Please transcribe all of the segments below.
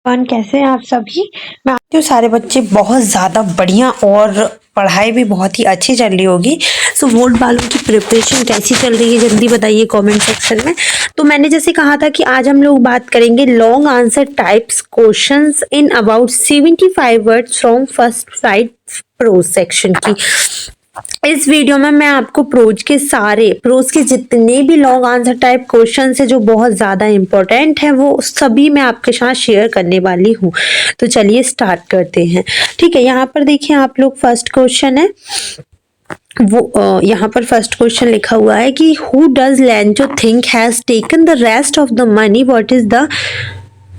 कैसे हैं आप सभी। मैं आती हूँ सारे बच्चे बहुत ज़्यादा बढ़िया और पढ़ाई भी बहुत ही अच्छी चल रही होगी। सो बोर्ड वालों की प्रिपरेशन कैसी चल रही है जल्दी बताइए कमेंट सेक्शन में। तो मैंने जैसे कहा था कि आज हम लोग बात करेंगे long answer types questions in about 75 words from first side pros section की। इस वीडियो में मैं आपको प्रोज के जितने भी लॉन्ग आंसर टाइप क्वेश्चन है जो बहुत ज्यादा इंपॉर्टेंट है वो सभी मैं आपके साथ शेयर करने वाली हूँ। तो चलिए स्टार्ट करते हैं। ठीक है, यहाँ पर देखिए आप लोग फर्स्ट क्वेश्चन है वो यहाँ पर फर्स्ट क्वेश्चन लिखा हुआ है कि who does Lencho think has taken the rest of the money, what is the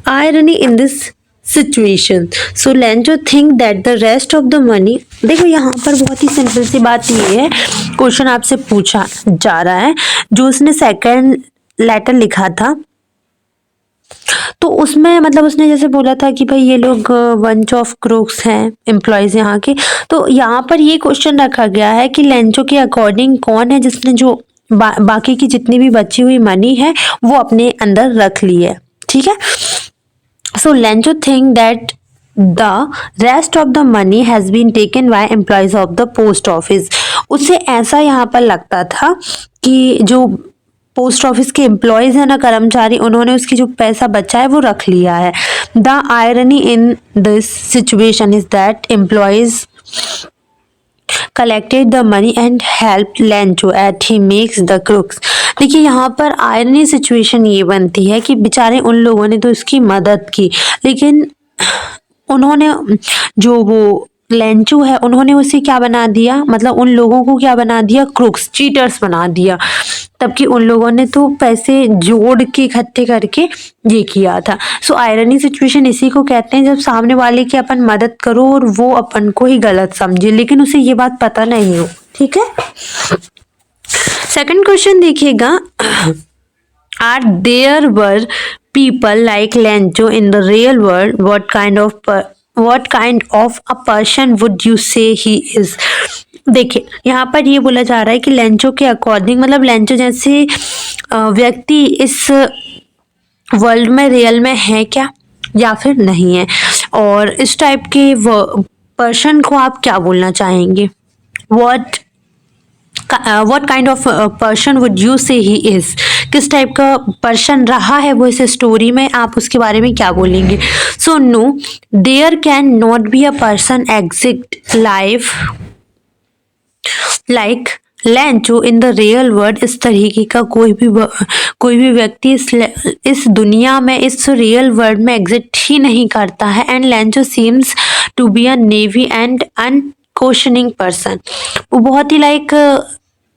irony in this situation. So Lencho think that the rest of the money, देखो यहाँ पर बहुत ही सिंपल सी बात ये है, क्वेश्चन आपसे पूछा जा रहा है जो उसने सेकंड लेटर लिखा था तो उसमें मतलब उसने जैसे बोला था कि भाई ये लोग बंच ऑफ क्रूक्स हैं एम्प्लॉयज यहाँ के। तो यहाँ पर ये क्वेश्चन रखा गया है कि लेंचो के अकॉर्डिंग कौन है जिसने जो बाकी की जितनी भी बची हुई मनी है वो अपने अंदर रख ली है। ठीक है, so Lencho think that the rest of the money has been taken by employees of the post office. उसे ऐसा यहाँ पर लगता था कि जो पोस्ट ऑफिस के एम्प्लॉयज है ना, कर्मचारी, उन्होंने उसकी जो पैसा बचा है वो रख लिया है। The irony in this situation is that employees collected the money and helped Lencho as he makes the crooks. देखिए यहाँ पर आयरनी सिचुएशन ये बनती है कि बेचारे उन लोगों ने तो इसकी मदद की लेकिन उन्होंने जो वो लेंचो है उन्होंने उसे क्या बना दिया, मतलब उन लोगों को क्या बना दिया, क्रूक्स, चीटर्स बना दिया। तबकि उन लोगों ने तो पैसे जोड़ के इकट्ठे करके ये किया था। सो आयरनी सिचुएशन इसी को कहते हैं जब सामने वाले की अपन मदद करो और वो अपन को ही गलत समझे लेकिन उसे ये बात पता नहीं हो। ठीक है, सेकंड क्वेश्चन देखिएगा, are there were people like Lencho in the real world, what kind of a person would you say he is? देखिए यहाँ पर ये बोला जा रहा है कि लेंचो के अकॉर्डिंग मतलब लेंचो जैसे व्यक्ति इस वर्ल्ड में रियल में है क्या या फिर नहीं है, और इस टाइप के पर्सन को आप क्या बोलना चाहेंगे। what kind of person would you say he is? किस टाइप का पर्सन रहा है वो इस स्टोरी में, आप उसके बारे में क्या बोलेंगे। So no, there can not be a person exist life like Lencho in the real world. इस तरीके का कोई भी व्यक्ति इस दुनिया में, इस रियल वर्ल्ड में एग्जिस्ट ही नहीं करता है। And Lencho seems to be a naive and unquestioning person. वो बहुत ही लाइक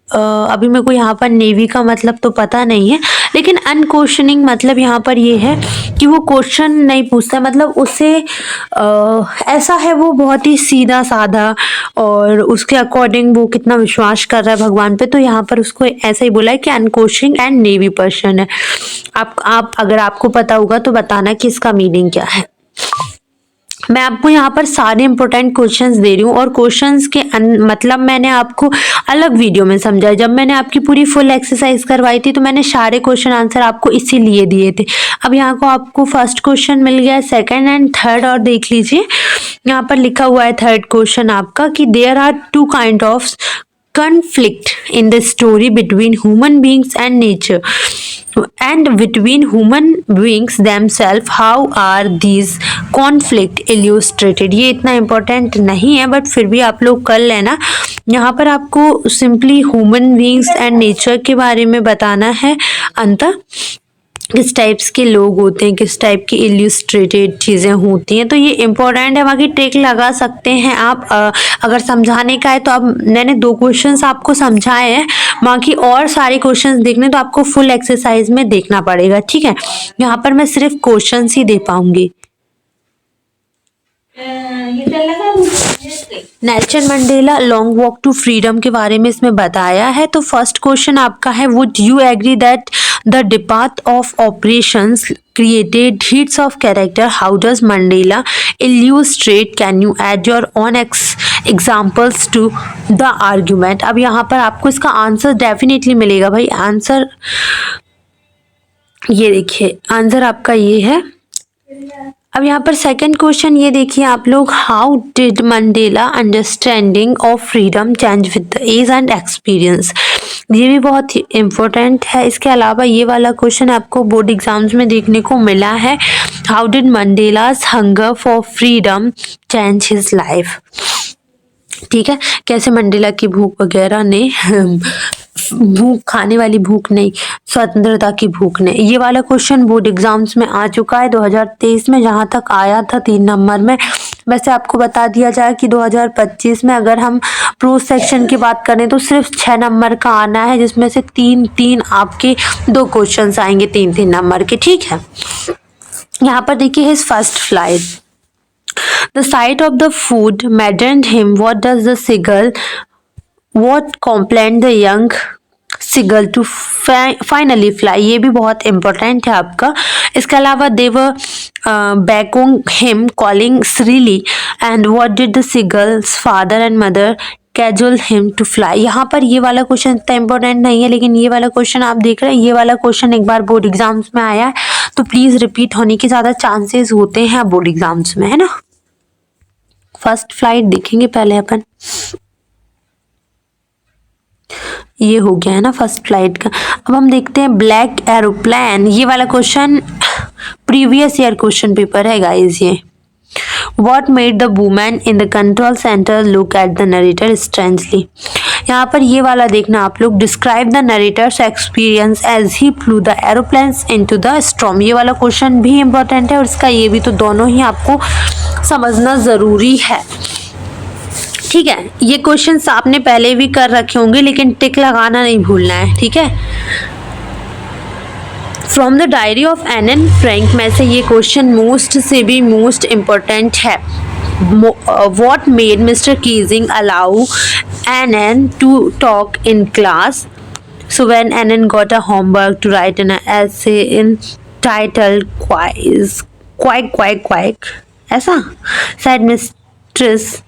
अभी मेरे को यहाँ पर नेवी का मतलब तो पता नहीं है लेकिन अनक्वेश्चनिंग मतलब यहाँ पर ये है कि वो क्वेश्चन नहीं पूछता, मतलब उसे ऐसा है वो बहुत ही सीधा साधा और उसके अकॉर्डिंग वो कितना विश्वास कर रहा है भगवान पे। तो यहाँ पर उसको ऐसा ही बोला है कि अनक्वेश्चनिंग एंड नेवी पर्सन है। आप अगर आपको पता होगा तो बताना कि इसका मीनिंग क्या है। मैं आपको यहाँ पर सारे इंपॉर्टेंट क्वेश्चंस दे रही हूँ और क्वेश्चंस के मतलब मैंने आपको अलग वीडियो में समझाया। जब मैंने आपकी पूरी फुल एक्सरसाइज करवाई थी तो मैंने सारे क्वेश्चन आंसर आपको इसीलिए दिए थे। अब यहाँ को आपको फर्स्ट क्वेश्चन मिल गया, सेकंड एंड थर्ड और देख लीजिए। यहाँ पर लिखा हुआ है थर्ड क्वेश्चन आपका कि there are two kind of conflict in the story between human beings and nature and between human beings themselves. How are these conflict illustrated? ये इतना important नहीं है बट फिर भी आप लोग कर लेना। यहाँ पर आपको simply human beings and nature के बारे में बताना है, अंतर किस टाइप्स के लोग होते हैं, किस टाइप की इल्यूस्ट्रेटेड चीज़ें होती हैं। तो ये इम्पोर्टेंट है, बाकी ट्रिक लगा सकते हैं आप अगर समझाने का है तो। अब मैंने 2 क्वेश्चंस आपको समझाए हैं, बाकी और सारे क्वेश्चंस देखने तो आपको फुल एक्सरसाइज में देखना पड़ेगा। ठीक है, यहाँ पर मैं सिर्फ क्वेश्चंस ही दे पाऊंगी। Nelson Mandela long walk to freedom के बारे में इसमें बताया है। तो फर्स्ट क्वेश्चन आपका है, would you agree that the depth of operations created hits of character? How does Mandela illustrate? Can you add your own examples to the argument? अब यहाँ पर आपको इसका आंसर डेफिनेटली मिलेगा भाई। आंसर ये देखिए, आंसर आपका ये है, अब यहाँ पर सेकंड क्वेश्चन ये देखिए आप लोग, how did Mandela understanding of freedom change with the age and experience. ये भी बहुत ही इम्पोर्टेंट है। इसके अलावा ये वाला क्वेश्चन आपको बोर्ड एग्जाम्स में देखने को मिला है, how did Mandela's hunger for freedom change his life. ठीक है, कैसे मंडेला की भूख वगैरह ने भूख खाने वाली भूख नहीं, स्वतंत्रता की भूख ने। ये वाला क्वेश्चन बोर्ड एग्जाम्स में आ चुका है 2023 में, जहां तक आया था 3 नंबर में। वैसे आपको बता दिया जाए कि 2025 में अगर हम प्रोज सेक्शन की बात करें तो सिर्फ 6 नंबर का आना है, जिसमें से 3 आपके 2 क्वेश्चन आएंगे 3 नंबर के। ठीक है, यहाँ पर देखिए his first flight, the sight of the food maddened him. What does the seagull, what compelled the young seagull to finally fly? ये भी बहुत important है आपका। इसके अलावा they were beckoning him, calling shrilly. And what did the seagull's father and mother cajole him to fly? यहाँ पर ये वाला क्वेश्चन इतना इम्पोर्टेंट नहीं है, लेकिन ये वाला क्वेश्चन आप देख रहे हैं, ये वाला क्वेश्चन एक बार बोर्ड एग्जाम्स में आया है, तो प्लीज रिपीट होने के ज़्यादा चांसेस होते हैं बोर्ड एग्जाम्स में, है ना। फर्स्ट फ्लाइट देखेंगे पहले अपन, ये हो गया है ना फर्स्ट फ्लाइट का। अब हम देखते हैं ब्लैक एरोप्लेन। ये वाला question previous year question paper है गाइस ये। What made the woman in the control center look at the narrator strangely? यहाँ पर ये वाला देखना आप लोग, describe the narrator's experience as he flew the aeroplanes into the storm। ये वाला क्वेश्चन भी इम्पोर्टेंट है और इसका ये भी, तो दोनों ही आपको समझना जरूरी है। ठीक है, ये क्वेश्चन आपने पहले भी कर रखे होंगे, लेकिन टिक लगाना नहीं भूलना है। ठीक है, from the diary of Anne Anne Frank में से ये क्वेश्चन मोस्ट से भी मोस्ट इम्पोर्टेंट है। What made Mister Keesing allow Anne Anne to talk in class? So when Annan got a homework to write an essay in titled Quack, ऐसा said Mistress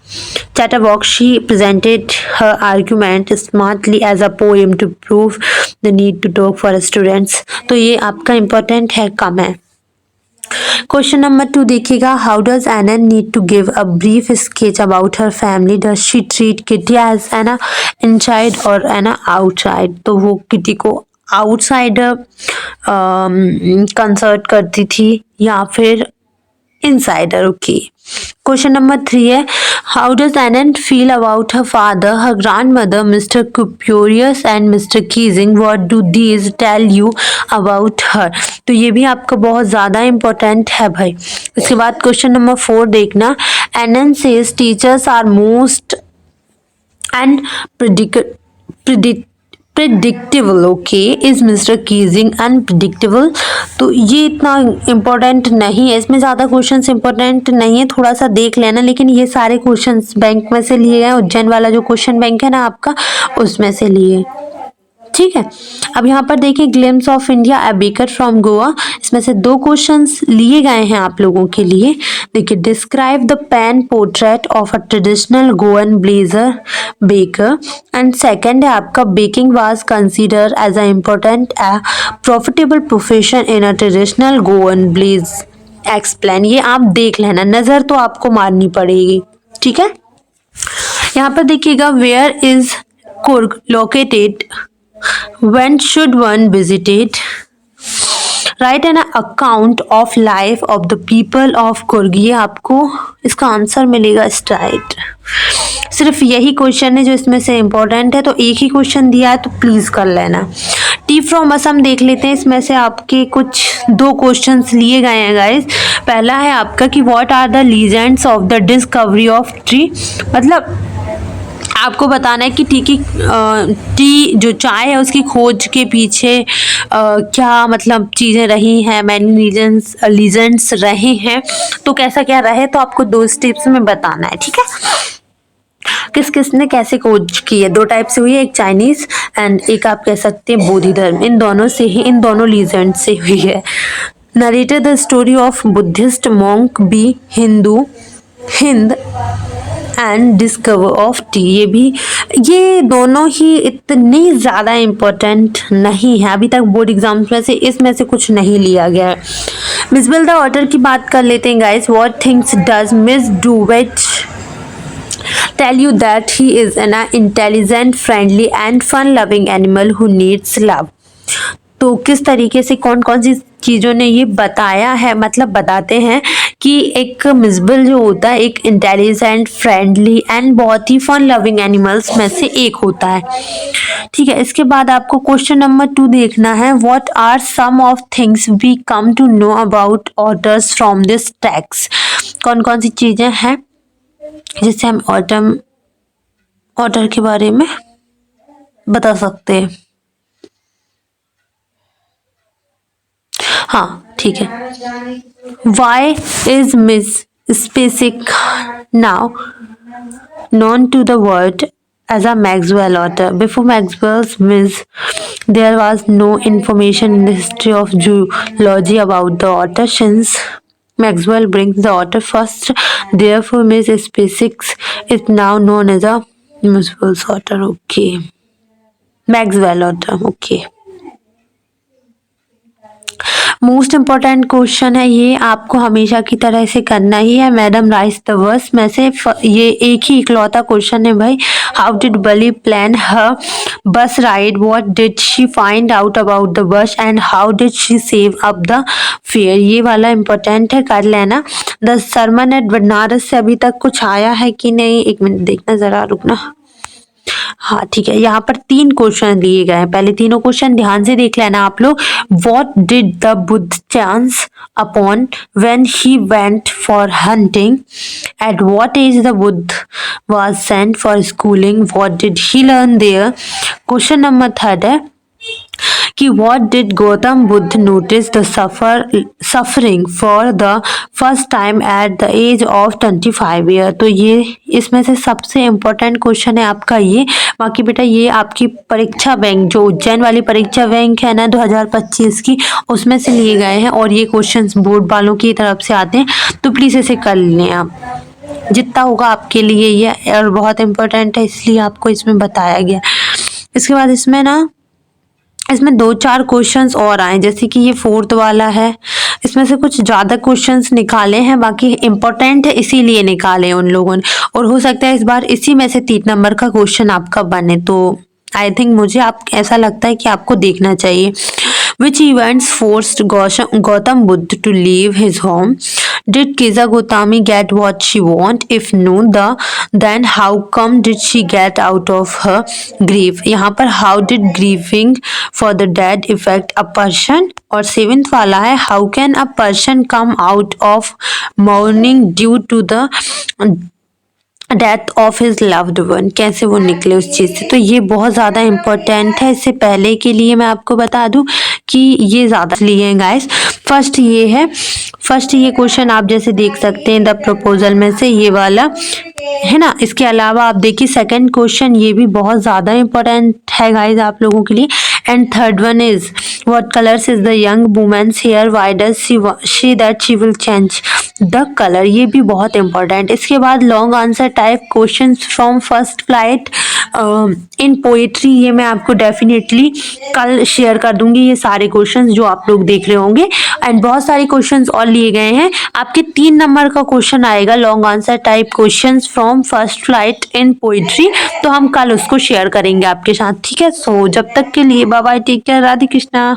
Chatterbox, she presented her argument smartly as a poem to prove the need to talk for students। तो ये आपका important है, कम है। Question number 2 देखिएगा, how does Anne need to give a brief sketch about her family? Does she treat Kitty as an inside or an outside? तो वो kitty को outsider concert करती थी या फिर इनसाइडर। ओके, क्वेश्चन नंबर 3 है, how does Anne feel about her father, her grandmother, Mr Curious and Mr Keesing? What do these tell you about her? तो ये भी आपका बहुत ज़्यादा इम्पोर्टेंट है भाई। इसके बाद क्वेश्चन नंबर 4 देखना, Anne says teachers are most unpredictable. Okay, is Mr Keesing unpredictable? तो ये इतना इम्पोर्टेंट नहीं है, इसमें ज़्यादा क्वेश्चंस इम्पोर्टेंट नहीं है, थोड़ा सा देख लेना, लेकिन ये सारे क्वेश्चंस बैंक में से लिए गए, उज्जैन वाला जो क्वेश्चन बैंक है ना आपका, उसमें से लिए। ठीक है, अब यहाँ पर देखिए, glimpse of India, a baker from Goa, इसमें से 2 क्वेश्चंस लिए गए हैं आप लोगों के लिए। देखिए, describe the pen portrait of a traditional Goan blazer baker. And second है आपका, baking was consider as a important profitable profession in a traditional Goan blaze explain. ये आप देख लेना, नज़र तो आपको मारनी पड़ेगी। ठीक है, यहाँ पर देखिएगा, where is Coorg located, when should one visit it? Write an account of life of the people of Kurg। ये आपको इसका आंसर मिलेगा स्ट्राइट। सिर्फ यही क्वेश्चन है जो इसमें से इम्पोर्टेंट है, तो एक ही क्वेश्चन दिया है तो प्लीज कर लेना। टी फ्रॉम असम देख लेते हैं, इसमें से आपके कुछ 2 क्वेश्चंस लिए गए हैं गाइस। पहला है आपका कि what are the legends of the discovery of tree, मतलब आपको बताना है कि टी जो चाय है उसकी खोज के पीछे क्या मतलब चीज़ें रही हैं, मैनी लीजेंड्स रहे हैं, तो कैसा क्या रहे, तो आपको 2 स्टेप्स में बताना है। ठीक है, किस किसने कैसे खोज की है, 2 टाइप से हुई है, एक चाइनीज एंड एक आप कह सकते हैं बोधि धर्म, इन दोनों से ही, इन दोनों लीजेंड से हुई है। Narrated the story of Buddhist monk be hind and discover of tea. ये दोनों ही इतनी ज़्यादा इम्पोर्टेंट नहीं है, अभी तक बोर्ड एग्जाम्स में से इसमें से कुछ नहीं लिया गया है। मिस बिल द ऑटर की बात कर लेते हैं guys. What things does miss do which tell you that he is an intelligent, friendly and fun-loving animal who needs love। तो किस तरीके से कौन कौन सी चीज़ों ने ये बताया है, मतलब बताते हैं कि एक मिसबिल जो होता है एक इंटेलिजेंट, फ्रेंडली एंड बहुत ही फन लविंग एनिमल्स में से एक होता है। ठीक है, इसके बाद आपको क्वेश्चन नंबर 2 देखना है। What are some of things we come to know about authors from this text. कौन कौन सी चीज़ें हैं जिससे हम ऑटर के बारे में बता सकते हैं। हाँ ठीक है। वाई इज मिस स्पेसिक now known to the world as a Maxwell otter? Before Maxwell's miss, there was no information in the history of zoology about the otter. Since Maxwell brings the otter first, therefore Miss Species is now known as a Maxwell's otter. Okay, Maxwell otter. Okay. Most important question है ये, आपको हमेशा की तरह से करना ही है। Madam rice the verse में से ये एक ही इकलौता क्वेश्चन है भाई। हाउ डिड बली प्लान हर बस ride? What did she find out about the bus and how did she save up the fair? ये वाला इम्पोर्टेंट है, कर लेना। द सरमन एट बनारस से अभी तक कुछ आया है कि नहीं, एक मिनट देखना जरा, रुकना। हाँ ठीक है, यहाँ पर 3 क्वेश्चन दिए गए हैं, पहले तीनों क्वेश्चन ध्यान से देख लेना आप लोग। What did the Buddha chance upon when he went for hunting? At what age the Buddha was sent for schooling? What did he learn there? Question number 3 है कि what did Gautam Buddha notice the suffering for the first time at the age of 25 year? तो ये इसमें से सबसे important question है आपका ये। बाकी बेटा ये आपकी परीक्षा बैंक, जो उज्जैन वाली परीक्षा बैंक है ना 2025 की, उसमें से लिए गए हैं और ये क्वेश्चंस बोर्ड वालों की तरफ से आते हैं, तो प्लीज़ इसे कर लें आप, जितना होगा आपके लिए ये, और बहुत इम्पोर्टेंट है इसलिए आपको इसमें बताया गया। इसके बाद इसमें 2-4 क्वेश्चंस और आए, जैसे कि ये 4th वाला है, इसमें से कुछ ज़्यादा क्वेश्चंस निकाले हैं, बाकी इम्पोर्टेंट है इसीलिए निकाले उन लोगों ने, और हो सकता है इस बार इसी में से 3 नंबर का क्वेश्चन आपका बने, तो आई थिंक मुझे ऐसा लगता है कि आपको देखना चाहिए। Which events forced Gautam Buddha to leave his home? Did Keza Gautami get what she want? If no, then how come did she get out of her grief? यहाँ पर how did grieving for the dead affect a person? और 7th वाला है how can a person come out of mourning due to the death of his loved one? कैसे वो निकले उस चीज़ से? तो ये बहुत ज़्यादा इम्पोर्टेंट है। इससे पहले के लिए मैं आपको बता दूं कि ये ज़्यादा लिए हैं गाइस। फर्स्ट ये क्वेश्चन आप जैसे देख सकते हैं द प्रपोजल में से, ये वाला है ना। इसके अलावा आप देखिए 2nd क्वेश्चन, ये भी बहुत ज़्यादा इम्पोर्टेंट है गाइस आप लोगों के लिए। And 3rd one is what colours is the young women's hair? Why does she that she will change the colour? ये भी बहुत इंपॉर्टेंट। इसके बाद long answer type questions from first flight in poetry, ये मैं आपको डेफिनेटली कल share कर दूंगी ये सारे क्वेश्चंस जो आप लोग देख रहे होंगे। एंड बहुत सारे क्वेश्चंस और लिए गए हैं, आपके 3 नंबर का क्वेश्चन आएगा long answer type questions from first flight in poetry, तो हम कल उसको शेयर करेंगे आपके साथ, ठीक है। सो जब तक के लिए bye bye, take care, Radhe Krishna.